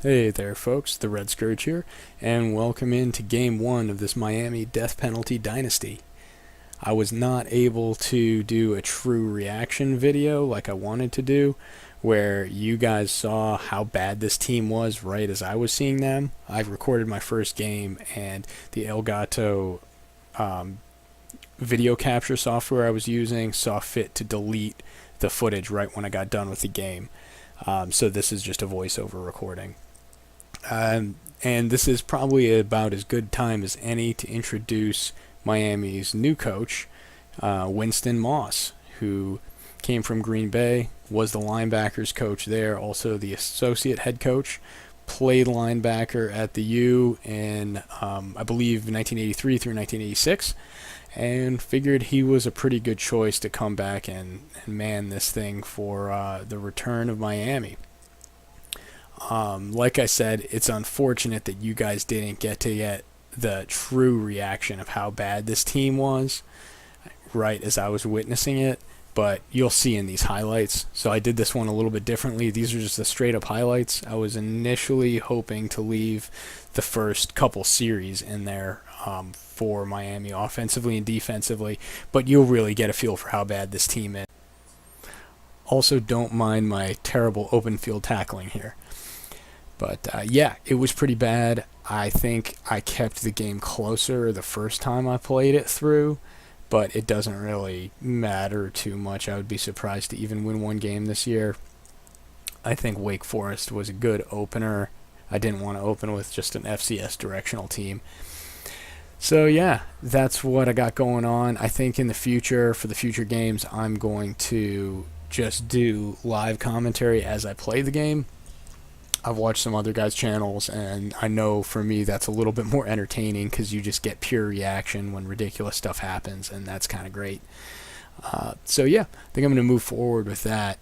Hey there folks, the Red Scourge here, and welcome into Game 1 of this Miami Death Penalty Dynasty. I was not able to do a true reaction video like I wanted to do, where you guys saw how bad this team was right as I was seeing them. I recorded my first game, and the Elgato video capture software I was using saw fit to delete the footage right when I got done with the game. So this is just a voiceover recording. And this is probably about as good time as any to introduce Miami's new coach, Winston Moss, who came from Green Bay, was the linebackers coach there, also the associate head coach, played linebacker at the U in, I believe, 1983 through 1986, and figured he was a pretty good choice to come back and man this thing for the return of Miami. Like I said, it's unfortunate that you guys didn't get to get the true reaction of how bad this team was right as I was witnessing it, but you'll see in these highlights. So I did this one a little bit differently. These are just the straight up highlights. I was initially hoping to leave the first couple series in there for Miami offensively and defensively, but you'll really get a feel for how bad this team is. Also, don't mind my terrible open field tackling here. But yeah, it was pretty bad. I think I kept the game closer the first time I played it through, but it doesn't really matter too much. I would be surprised to even win one game this year. I think Wake Forest was a good opener. I didn't want to open with just an FCS directional team. So yeah, that's what I got going on. I think in the future, for the future games, I'm going to just do live commentary as I play the game. I've watched some other guys' channels, and I know for me that's a little bit more entertaining because you just get pure reaction when ridiculous stuff happens, and that's kind of great. So yeah, I think I'm going to move forward with that,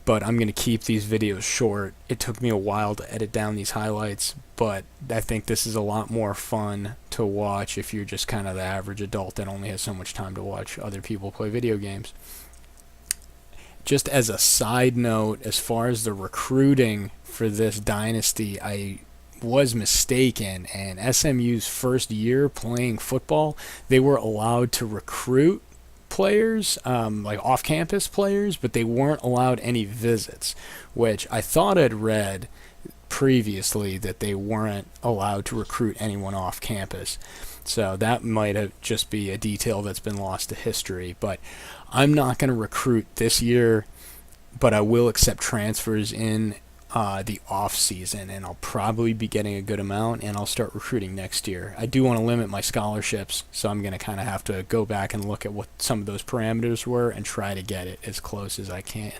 but I'm going to keep these videos short. It took me a while to edit down these highlights, but I think this is a lot more fun to watch if you're just kind of the average adult that only has so much time to watch other people play video games. Just as a side note, as far as the recruiting for this dynasty, I was mistaken, and SMU's first year playing football, they were allowed to recruit players, like off-campus players, but they weren't allowed any visits, which I thought I'd read previously that they weren't allowed to recruit anyone off campus. So that might have just be a detail that's been lost to history, but I'm not going to recruit this year, but I will accept transfers in the off season, and I'll probably be getting a good amount, and I'll start recruiting next year. I do want to limit my scholarships, so I'm going to kind of have to go back and look at what some of those parameters were and try to get it as close as I can.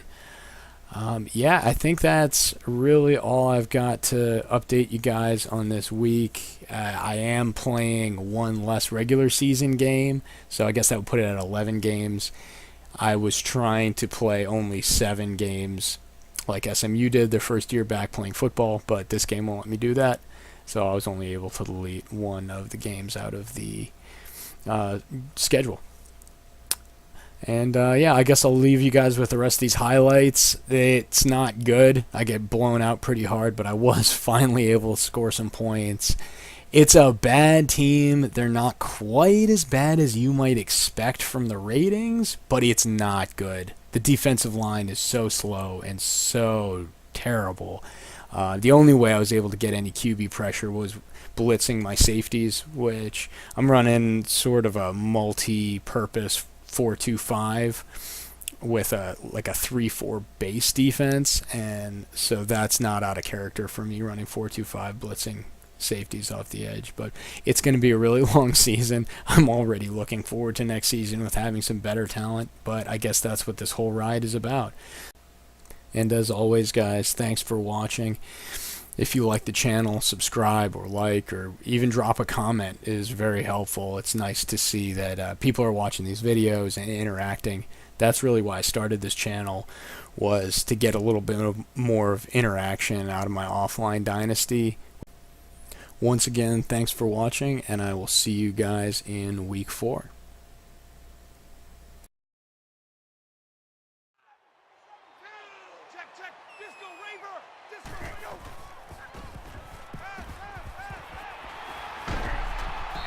Yeah, I think that's really all I've got to update you guys on this week. I am playing one less regular season game, so I guess that would put it at 11 games. I was trying to play only 7 games like SMU did their first year back playing football, but this game won't let me do that, so I was only able to delete one of the games out of the schedule. And yeah, I guess I'll leave you guys with the rest of these highlights. It's not good. I get blown out pretty hard, but I was finally able to score some points. It's a bad team. They're not quite as bad as you might expect from the ratings, but it's not good. The defensive line is so slow and so terrible. The only way I was able to get any QB pressure was blitzing my safeties, which I'm running sort of a multi-purpose 4-2-5 with a 3-4 base defense, and so that's not out of character for me running 4-2-5 blitzing safeties off the edge. But it's going to be a really long season. I'm already looking forward to next season with having some better talent, but I guess that's what this whole ride is about. And as always, guys, thanks for watching. If you like the channel, subscribe or like or even drop a comment is very helpful. It's nice to see that people are watching these videos and interacting. That's really why I started this channel, was to get a little bit more of interaction out of my offline dynasty. Once again, thanks for watching, and I will see you guys in week 4. Check, check.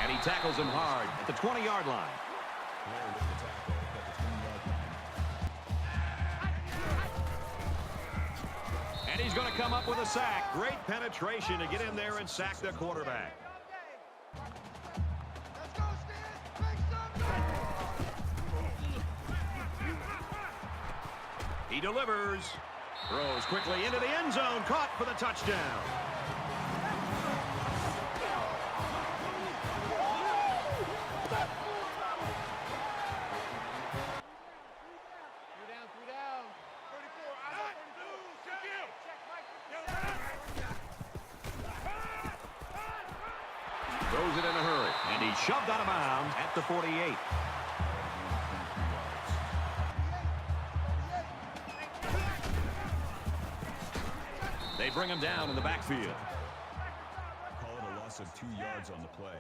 And he tackles him hard at the 20-yard line. And he's going to come up with a sack. Great penetration to get in there and sack the quarterback. He delivers. Throws quickly into the end zone. Caught for the touchdown. Throws it in a hurry, and he's shoved out of bounds at the 48. They bring him down in the backfield. Call it a loss of 2 yards on the play.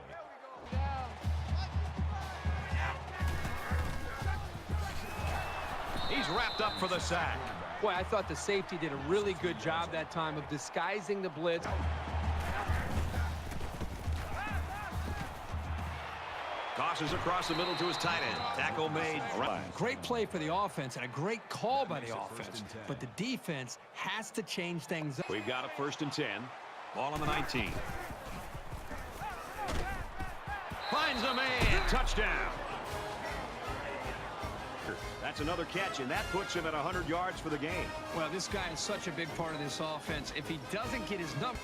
He's wrapped up for the sack. Boy, I thought the safety did a really good job that time of disguising the blitz. Tosses across the middle to his tight end. Tackle made. Great play for the offense and a great call by the offense. But the defense has to change things up. We've got a 1st and 10. Ball on the 19. Finds a man. Touchdown. That's another catch, and that puts him at 100 yards for the game. Well, this guy is such a big part of this offense. If he doesn't get his number...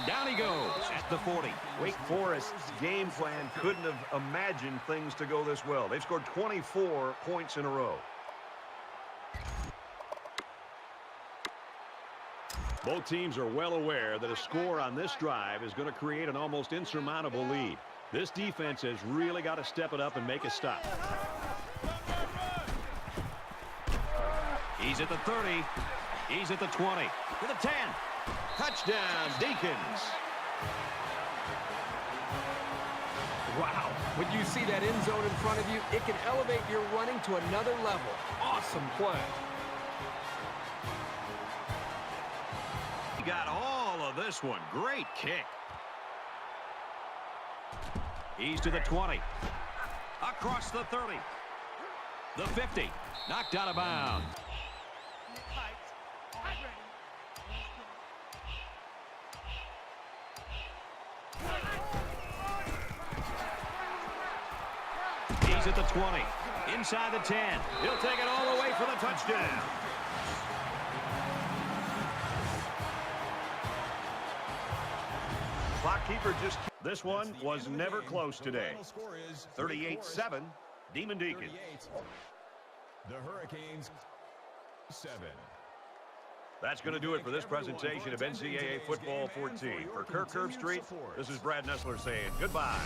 Down he goes at the 40. Wake Forest's game plan couldn't have imagined things to go this well. They've scored 24 points in a row. Both teams are well aware that a score on this drive is going to create an almost insurmountable lead. This defense has really got to step it up and make a stop. He's at the 30. He's at the 20. To the 10. Touchdown, Deacons. Wow. When you see that end zone in front of you, it can elevate your running to another level. Awesome play. He got all of this one. Great kick. He's to the 20. Across the 30. The 50. Knocked out of bounds. He's at the 20. Inside the 10. He'll take it all the way for the touchdown. Clock keeper just... This one was never close today. 38-7, Demon Deacons. The Hurricanes, 7. That's going to do it for this presentation of NCAA Football 14. For Kirk Herbstreit, this is Brad Nessler saying goodbye.